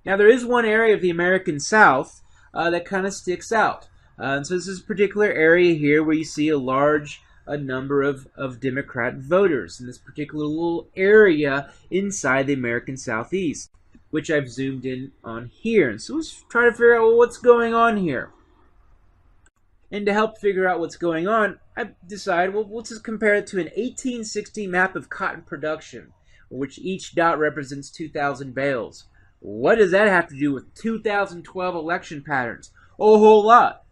Now there is one area of the American South that kind of sticks out. And so this is a particular area here where you see a large number of Democrat voters in this particular little area inside the American Southeast, which I've zoomed in on here. And so let's try to figure out what's going on here. And to help figure out what's going on, I decided, well, let's just compare it to an 1860 map of cotton production, which each dot represents 2,000 bales. What does that have to do with 2012 election patterns? A whole lot.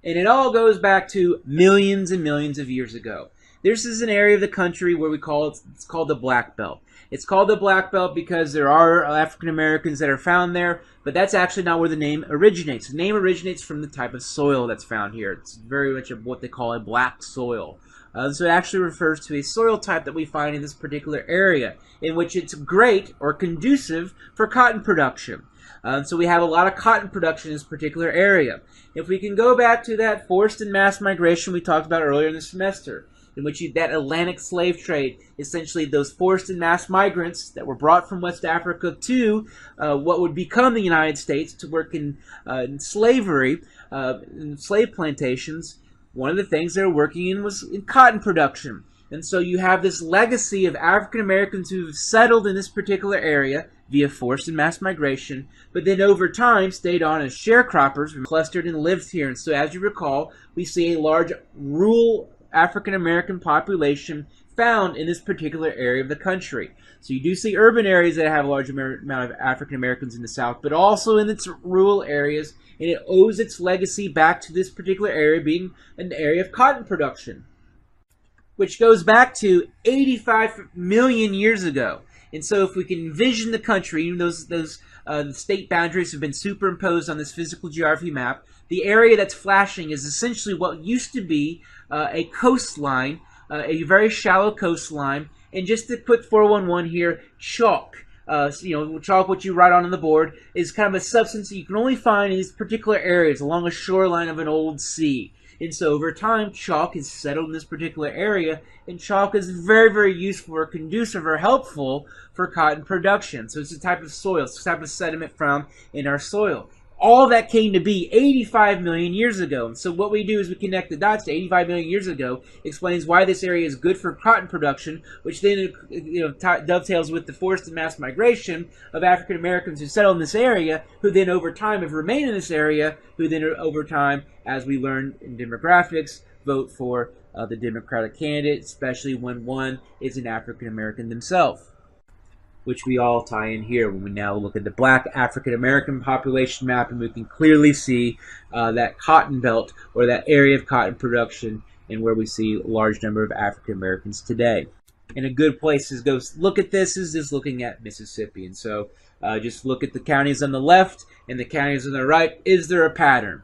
And it all goes back to millions and millions of years ago. This is an area of the country where it's called the Black Belt. It's called the Black Belt because there are African Americans that are found there, but that's actually not where the name originates. The name originates from the type of soil that's found here. It's very much what they call a black soil. So it actually refers to a soil type that we find in this particular area, in which it's great or conducive for cotton production. So we have a lot of cotton production in this particular area. If we can go back to that forced and mass migration we talked about earlier in the semester, in which that Atlantic slave trade, essentially those forced and mass migrants that were brought from West Africa to what would become the United States to work in slavery, in slave plantations, one of the things they were working in was in cotton production. And so you have this legacy of African Americans who have settled in this particular area via forced and mass migration, but then over time stayed on as sharecroppers, clustered and lived here. And so as you recall, we see a large rural African American population found in this particular area of the country. So you do see urban areas that have a large amount of African Americans in the South, but also in its rural areas, and it owes its legacy back to this particular area being an area of cotton production, which goes back to 85 million years ago. And so if we can envision the country, even those the state boundaries have been superimposed on this physical geography map, the area that's flashing is essentially what used to be a coastline, a very shallow coastline. And just to put 411 here, chalk. Chalk, what you write on the board, is kind of a substance that you can only find in these particular areas along a shoreline of an old sea. And so over time, chalk is settled in this particular area, and chalk is very, very useful or conducive or helpful for cotton production. So it's a type of soil, it's a type of sediment found in our soil. All that came to be 85 million years ago. And so what we do is we connect the dots to 85 million years ago, explains why this area is good for cotton production, which then dovetails with the forced and mass migration of African Americans who settled in this area, who then over time have remained in this area, who then over time, as we learned in demographics, vote for the Democratic candidate, especially when one is an African American themselves, which we all tie in here when we now look at the black African American population map, and we can clearly see that cotton belt or that area of cotton production and where we see a large number of African Americans today. And a good place to go look at this is just looking at Mississippi. And so just look at the counties on the left and the counties on the right. Is there a pattern?